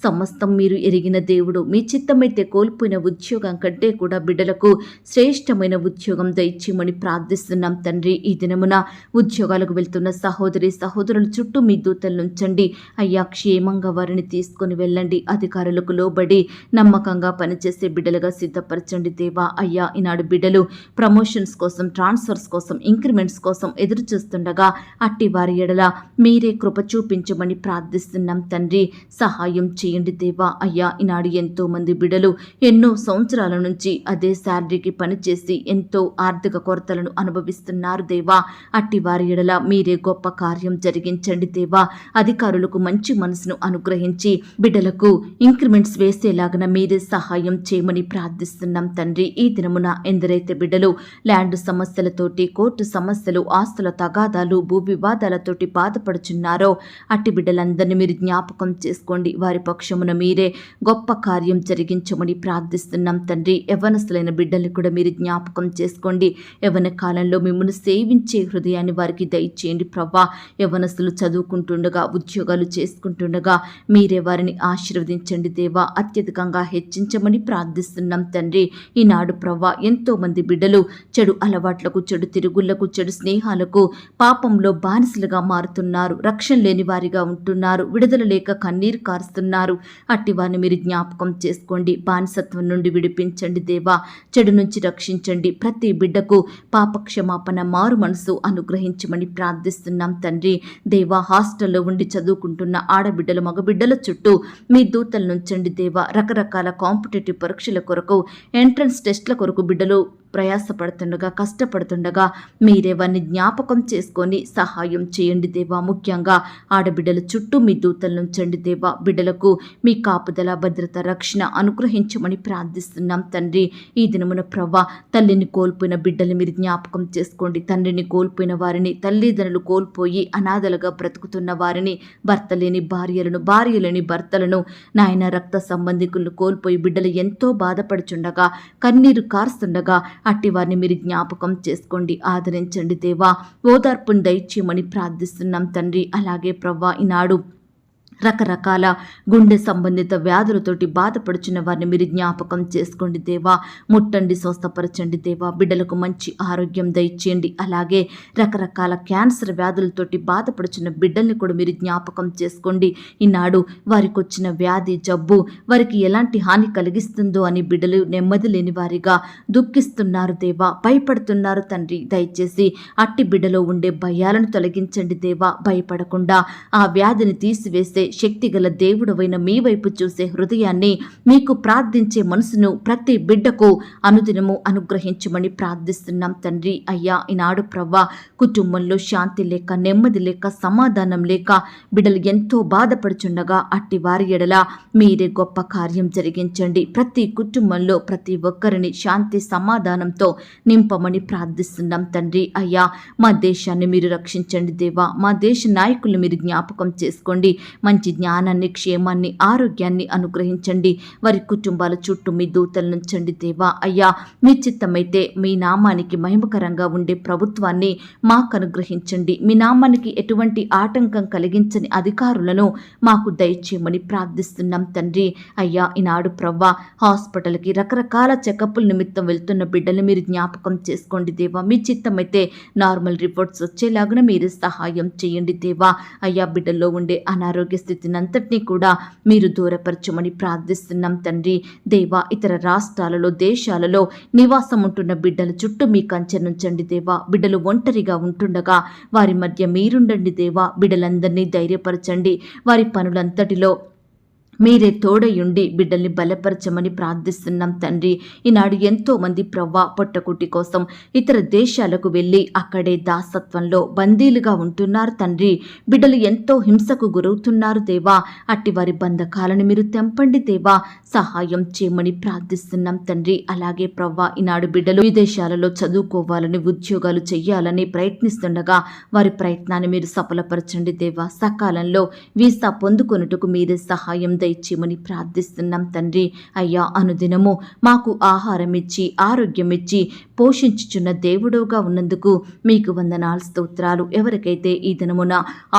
సమస్తం మీరు ఎరిగిన దేవుడు. మీ చిత్తమైతే కోల్పోయిన ఉద్యోగం కంటే కూడా బిడ్డలకు శ్రేష్టమైన ఉద్యోగం దయచేయమని ప్రార్థిస్తున్నాం తండ్రి. ఈ దినమున ఉద్యోగాలకు వెళ్తున్న సహోదరి సహోదరుల చుట్టూ మీ దూతలు ఉంచండి. అయ్యా క్షేమంగా వారిని తీసుకొని వెళ్ళండి. అధికారులకు లోబడి నమ్మకంగా పనిచేసే బిడ్డలుగా సిద్ధపరచండి దేవా. అయ్యా ఈనాడు బిడ్డలు ప్రమోషన్స్ కోసం, ట్రాన్స్ఫర్స్ కోసం, ఇంక్రిమెంట్స్ కోసం ఎదురు చూస్తుండగా అట్టి వారి ఎడల మీరే కృప చూపించమని ప్రార్థిస్తున్నాం తండ్రి. సహాయం చేయండి దేవా. అయ్యా ఈనాడు ఎంతో మంది బిడ్డలు ఎన్నో సంవత్సరాల నుంచి అదే శాలరీకి పనిచేసి ఎంతో ఆర్థిక కొరతలను అనుభవిస్తున్నారు దేవా. అట్టి వారి ఎడల మీరే గొప్ప కార్యం జరిగించండి దేవా. అధికారులకు మంచి మనసును అనుగ్రహించి బిడ్డలకు ఇంక్రిమెంట్స్ వేసేలాగన మీరే సహాయం చేయమని ప్రార్థిస్తున్నాం తండ్రి. ఈ దినమున ఎందరైతే బిడ్డలు ల్యాండ్ సమస్యలతోటి, కోర్టు సమస్యలు, ఆస్తుల తగాదాలు, భూ వివాదాలతోటి బాధపడుచున్నారో అట్టి బిడ్డలందరినీ మీరు జ్ఞాపకం చేసుకోండి. వారి పక్షమున మీరే గొప్ప కార్యం జరిగించమని ప్రార్థిస్తున్నాం తండ్రి. యవ్వనస్తులైన బిడ్డల్ని కూడా మీరు జ్ఞాపకం చేసుకోండి. యవ్వన కాలంలో మిమ్మల్ని సేవించే హృదయాన్ని వారికి దయచేయండి ప్రభా. యవ్వనస్తులు చదువుకుంటుండగా, ఉద్యోగాలు చేసుకుంటుండగా మీరే వారిని ఆశీర్వదించండి దేవా. అత్యధికంగా హెచ్చించమని ప్రార్థిస్తున్నాం తండ్రి. ఈనాడు ప్రభా ఎంతో మంది బిడ్డలు చెడు అలవాట్లకు, చెడు తిరుగుళ్లకు, చెడు స్నేహాలకు, పాపంలో బానిసలుగా మారుతున్నారు. రక్షణ లేని వారిగా ఉంటున్నారు. విడుదల లేక కన్నీరు కారుస్తున్నారు. అట్టి వారిని మీరు జ్ఞాపకం చేసుకోండి. బానిసత్వం నుండి విడిపించండి దేవా. చెడు నుంచి రక్షించండి. ప్రతి బిడ్డకు పాపక్షమాపణ, మారు మనసు అనుగ్రహించమని ప్రార్థిస్తున్నాం తండ్రి. దేవా, హాస్టల్లో ఉండి చదువుకుంటున్న ఆడబిడ్డలు, మగబిడ్డల చుట్టూ మీ దూతలు నుంచండి దేవా. రకరకాల కాంపిటేటివ్ పరీక్షల కొరకు, ఎంట్రన్స్ టెస్ట్ల కొరకు బిడ్డలు ప్రయాసపడుతుండగా, కష్టపడుతుండగా మీరే వారిని జ్ఞాపకం చేసుకొని సహాయం చేయండి దేవా. ముఖ్యంగా ఆడబిడ్డల చుట్టూ మీ దూతలు నుంచండి దేవా. బిడ్డలకు మీ కాపుదల, భద్రత, రక్షణ అనుగ్రహించమని ప్రార్థిస్తున్నాం తండ్రి. ఈ దినమున ప్రవ్వా, తల్లిని కోల్పోయిన బిడ్డలు మీరు జ్ఞాపకం చేసుకోండి. తండ్రిని కోల్పోయిన వారిని, తల్లిదండ్రులు కోల్పోయి అనాథలుగా బ్రతుకుతున్న వారిని, భర్త లేని భార్యలను, భార్య లేని భర్తలను, నాయన రక్త సంబంధికులను కోల్పోయి బిడ్డలు ఎంతో బాధపడుచుండగా, కన్నీరు కారుస్తుండగా అట్టి వారిని మీరు జ్ఞాపకం చేసుకోండి, ఆదరించండి దేవా. ఓదార్పును దయచేయమని ప్రార్థిస్తున్నాం తండ్రి. అలాగే ప్రవ్వా, ఈనాడు రకరకాల గుండె సంబంధిత వ్యాధులతోటి బాధపడుచున్న వారిని మీరు జ్ఞాపకం చేసుకోండి దేవా. ముట్టండి, స్వస్థపరచండి దేవా. బిడ్డలకు మంచి ఆరోగ్యం దయచేయండి. అలాగే రకరకాల క్యాన్సర్ వ్యాధులతోటి బాధపడుచున్న బిడ్డల్ని కూడా మీరు జ్ఞాపకం చేసుకోండి. ఈనాడు వారికి వచ్చిన వ్యాధి, జబ్బు వారికి ఎలాంటి హాని కలిగిస్తుందో అని బిడ్డలు నెమ్మది లేని వారిగా దుఃఖిస్తున్నారు దేవా, భయపడుతున్నారు తండ్రి. దయచేసి అట్టి బిడ్డలో ఉండే భయాలను తొలగించండి దేవా. భయపడకుండా ఆ వ్యాధిని తీసివేసే శక్తిగల దేవుడవైన మీ వైపు చూసే హృదయాన్ని, మీకు ప్రార్థించే మనసును ప్రతి బిడ్డకు అనుదినము అనుగ్రహించమని ప్రార్థిస్తున్నాం తండ్రి. అయ్యా, ఈనాడు ప్రవ్వా, కుటుంబంలో శాంతి లేక, నెమ్మది లేక, సమాధానం లేక బిడ్డలు ఎంతో బాధపడుచుండగా అట్టి వారి ఎడల మీరే గొప్ప కార్యం జరిగించండి. ప్రతి కుటుంబంలో ప్రతి ఒక్కరిని శాంతి సమాధానంతో నింపమని ప్రార్థిస్తున్నాం తండ్రి. అయ్యా, మా దేశాన్ని మీరు రక్షించండి దేవా. మా దేశ నాయకులను మీరు జ్ఞాపకం చేసుకోండి. మంచి జ్ఞానాన్ని, క్షేమాన్ని, ఆరోగ్యాన్ని అనుగ్రహించండి. వారి కుటుంబాల చుట్టూ మీ దూతలు నుంచండి దేవా. అయ్యా, మీ చిత్తమైతే మీ నామానికి మహిమకరంగా ఉండే ప్రభుత్వాన్ని మాకు అనుగ్రహించండి. మీ నామానికి ఎటువంటి ఆటంకం కలిగించని అధికారులను మాకు దయచేయమని ప్రార్థిస్తున్నాం తండ్రి. అయ్యా, ఈనాడు ప్రవ్వా, హాస్పిటల్కి రకరకాల చెకప్ల నిమిత్తం వెళ్తున్న బిడ్డలు మీరు జ్ఞాపకం చేసుకోండి దేవా. మీ చిత్తమైతే నార్మల్ రిపోర్ట్స్ వచ్చేలాగా మీరు సహాయం చేయండి దేవా. అయ్యా, బిడ్డల్లో ఉండే అనారోగ్య స్థితిని అంతటినీ కూడా మీరు దూరపరచమని ప్రార్థిస్తున్నాం తండ్రి. దేవా, ఇతర రాష్ట్రాలలో, దేశాలలో నివాసం ఉంటున్న బిడ్డల చుట్టూ మీ కంచె నుంచండి దేవా. బిడ్డలు ఒంటరిగా ఉంటుండగా వారి మధ్య మీరుండండి దేవా. బిడ్డలందరినీ ధైర్యపరచండి. వారి పనులంతటిలో మీరే తోడయుండి బిడ్డల్ని బలపరచమని ప్రార్థిస్తున్నాం తండ్రి. ఈనాడు ఎంతో మంది ప్రవ్వా, పొట్టకుటి కోసం ఇతర దేశాలకు వెళ్ళి అక్కడే దాసత్వంలో బందీలుగా ఉంటున్నారు తండ్రి. బిడ్డలు ఎంతో హింసకు గురవుతున్నారు దేవా. అట్టి వారి బంధకాలను మీరు తెంపండి దేవా. సహాయం చేయమని ప్రార్థిస్తున్నాం తండ్రి. అలాగే ప్రవ్వా, ఈనాడు బిడ్డలు విదేశాలలో చదువుకోవాలని, ఉద్యోగాలు చెయ్యాలని ప్రయత్నిస్తుండగా వారి ప్రయత్నాన్ని మీరు సఫలపరచండి దేవా. సకాలంలో వీసా పొందుకొనుటకు మీరే సహాయం దయచేయమని ప్రార్థిస్తున్నాం తండ్రి. అయ్యా, అనుదినము మాకు ఆహారం ఇచ్చి, ఆరోగ్యం ఇచ్చి పోషించుచున్న దేవుడుగా ఉన్నందుకు మీకు వందనాలు, స్తోత్రాలు. ఎవరికైతే ఈ దినమున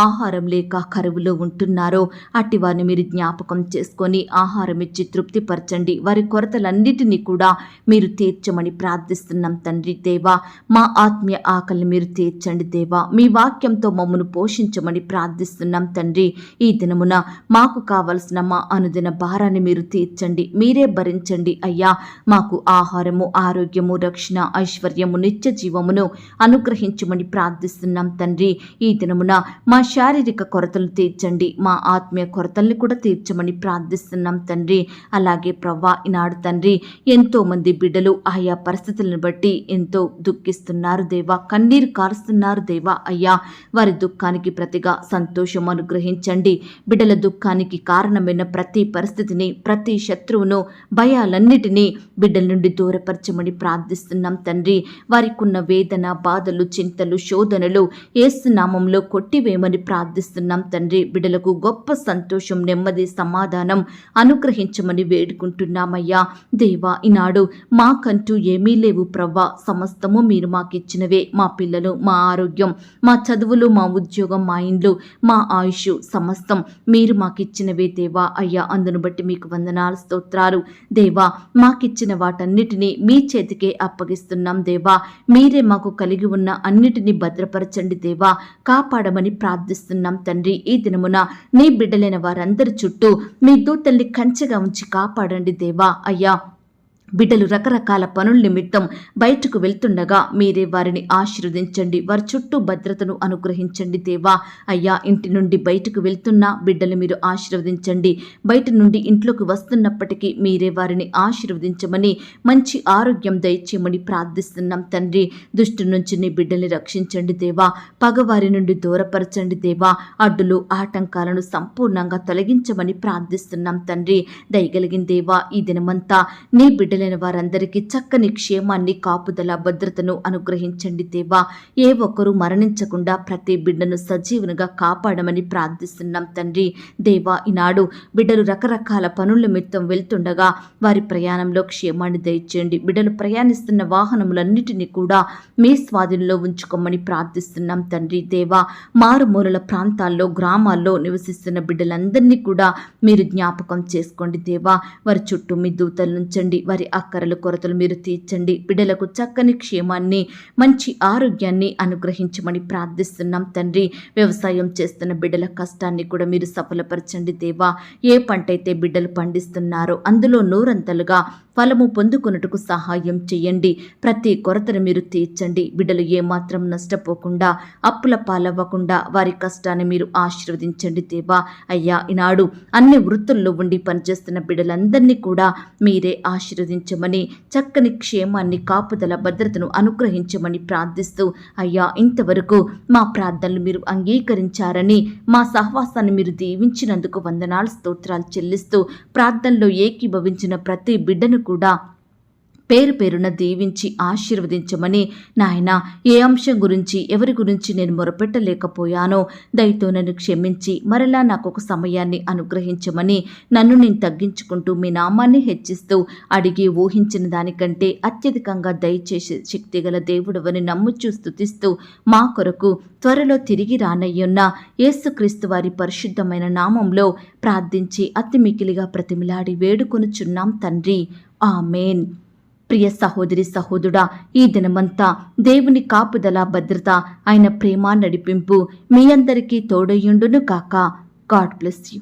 ఆహారం లేక కరువులో ఉంటున్నారో అట్టి వారిని మీరు జ్ఞాపకం చేసుకొని ఆహారం ఇచ్చి తృప్తిపరచండి. వారి కొరతలన్నిటినీ కూడా మీరు తీర్చమని ప్రార్థిస్తున్నాం తండ్రి. దేవా, మా ఆత్మీయ ఆకలిని మీరు తీర్చండి దేవా. మీ వాక్యంతో మమ్మను పోషించమని ప్రార్థిస్తున్నాం తండ్రి. ఈ దినమున మాకు కావలసిన మా అనుదిన భారాన్ని మీరు తీర్చండి. మీరే భరించండి అయ్యా. మాకు ఆహారము, ఆరోగ్యము, రక్షణ, ఐశ్వర్యము, నిత్య జీవమును అనుగ్రహించమని ప్రార్థిస్తున్నాం తండ్రి. ఈ దినమున మా శారీరక కొరతలు తీర్చండి. మా ఆత్మీయ కొరతల్ని కూడా తీర్చమని ప్రార్థిస్తున్నాం తండ్రి. అలాగే ప్రవ్వా, ఈనాడు తండ్రి, ఎంతో మంది బిడ్డలు ఆయా పరిస్థితులను బట్టి ఎంతో దుఃఖిస్తున్నారు దేవా. కన్నీరు కారుస్తున్నారు దేవా. అయ్యా, వారి దుఃఖానికి ప్రతిగా సంతోషం అనుగ్రహించండి. బిడ్డల దుఃఖానికి కారణమైన ప్రతి పరిస్థితిని, ప్రతి శత్రువును, భయాలన్నిటినీ బిడ్డల నుండి దూరపరచమని ప్రార్థిస్తున్నాం తండ్రి. వారికున్న వేదన, బాధలు, చింతలు, శోధనలు యేసు నామములో కొట్టివేయమని ప్రార్థిస్తున్నాం తండ్రి. బిడ్డలకు గొప్ప సంతోషం, నెమ్మది, సమాధానం అనుగ్రహించమని వేడుకుంటున్నామయ్యా. దేవా, ఈనాడు మాకంటూ ఏమీ లేవు ప్రవ్వా. సమస్తము మీరు మాకిచ్చినవే. మా పిల్లలు, మా ఆరోగ్యం, మా చదువులు, మా ఉద్యోగం, మా ఇండ్లు, మా ఆయుష్ సమస్తం మీరు మాకిచ్చినవే దేవా. అయ్యా, అందును బట్టి మీకు వందనాలు, స్తోత్రాలు దేవా. మాకిచ్చిన వాటన్నిటినీ మీ చేతికే అప్పగిస్తూ ప్రార్థిస్తున్నాం దేవా. మీరే మాకు కలిగి ఉన్న అన్నిటినీ భద్రపరచండి దేవా, కాపాడమని ప్రార్థిస్తున్నాం తండ్రి. ఈ దినమున నీ బిడ్డలైన వారందరి చుట్టూ మీ దూతల్ని కంచెగా ఉంచి కాపాడండి దేవా. అయ్యా, బిడ్డలు రకరకాల పనుల నిమిత్తం బయటకు వెళ్తుండగా మీరే వారిని ఆశీర్వదించండి, వారి చుట్టూ భద్రతను అనుగ్రహించండి దేవా. అయ్యా, ఇంటి నుండి బయటకు వెళ్తున్న బిడ్డలు మీరు ఆశీర్వదించండి, బయట నుండి ఇంట్లోకి వస్తున్నప్పటికీ మీరే వారిని ఆశీర్వదించమని, మంచి ఆరోగ్యం దయచేయమని ప్రార్థిస్తున్నాం తండ్రి. దుష్టు నుంచి నీ బిడ్డల్ని రక్షించండి దేవా, పగవారి నుండి దూరపరచండి దేవా, అడ్డులు ఆటంకాలను సంపూర్ణంగా తొలగించమని ప్రార్థిస్తున్నాం తండ్రి. దయగలిగిన దేవా, ఈ దినమంతా నీ బిడ్డల వారందరికీ చక్కని క్షేమాన్ని, కాపుదల, భద్రతను అనుగ్రహించండి దేవా. ఏ ఒక్కరూ మరణించకుండా ప్రతి బిడ్డను సజీవునిగా కాపాడమని ప్రార్థిస్తున్నాం తండ్రి. దేవా, ఈనాడు బిడ్డలు రకరకాల పనుల నిమిత్తం వెళ్తుండగా వారి ప్రయాణంలో క్షేమాన్ని దయచేయండి. బిడ్డలు ప్రయాణిస్తున్న వాహనములన్నిటినీ కూడా మీ స్వాధీనంలో ఉంచుకోమని ప్రార్థిస్తున్నాం తండ్రి. దేవా, మారుమూలల ప్రాంతాల్లో, గ్రామాల్లో నివసిస్తున్న బిడ్డలందరినీ కూడా మీరు జ్ఞాపకం చేసుకోండి దేవా. వారి చుట్టూ మీ దూతలు ఉంచండి, వారి అక్కరలు, కొరతలు మీరు తీర్చండి. బిడ్డలకు చక్కని క్షేమాన్ని, మంచి ఆరోగ్యాన్ని అనుగ్రహించమని ప్రార్థిస్తున్నాం తండ్రి. వ్యవసాయం చేస్తున్న బిడ్డల కష్టాన్ని కూడా మీరు సఫలపరచండి దేవా. ఏ పంట అయితే బిడ్డలు పండిస్తున్నారో అందులో నూరంతలుగా ఫలము పొందుకొనుటకు సహాయం చేయండి. ప్రతి కొరతను మీరు తీర్చండి. బిడ్డలు ఏమాత్రం నష్టపోకుండా, అప్పుల పాలవ్వకుండా వారి కష్టాన్ని మీరు ఆశీర్వదించండి దేవా. అయ్యా, ఈనాడు అన్ని వృత్తుల్లో ఉండి పనిచేస్తున్న బిడ్డలందరినీ కూడా మీరే ఆశీర్వదించమని, చక్కని క్షేమాన్ని, కాపుదల, భద్రతను అనుగ్రహించమని ప్రార్థిస్తూ, అయ్యా, ఇంతవరకు మా ప్రార్థనలు మీరు అంగీకరించారని, మా సహవాసాన్ని మీరు దీవించినందుకు వందనాలు, స్తోత్రాలు చెల్లిస్తూ ప్రార్థనలో ఏకీభవించిన ప్రతి బిడ్డను కూడా పేరు పేరున దీవించి ఆశీర్వదించమని, నాయన, ఏ అంశం గురించి, ఎవరి గురించి నేను మొరపెట్టలేకపోయానో దయతో నన్ను క్షమించి మరలా నాకు ఒక సమయాన్ని అనుగ్రహించమని, నన్ను నేను తగ్గించుకుంటూ మీ నామాన్ని హెచ్చిస్తూ అడిగి ఊహించిన దానికంటే అత్యధికంగా దయచేసే శక్తిగల దేవుడవని నమ్ముచూ స్తుతిస్తూ మా కొరకు త్వరలో తిరిగి రానయ్యున్న యేసుక్రీస్తు వారి పరిశుద్ధమైన నామంలో ప్రార్థించి అతి మికిలిగా ప్రతిమిలాడి వేడుకొనుచున్నాం తండ్రి. ఆమేన్. ప్రియ సహోదరి, సహోదరుడా, ఈ దినమంతా దేవుని కాపుదల, భద్రత, ఆయన ప్రేమ, నడిపింపు మీ అందరికీ తోడయుండును కాక. God bless you.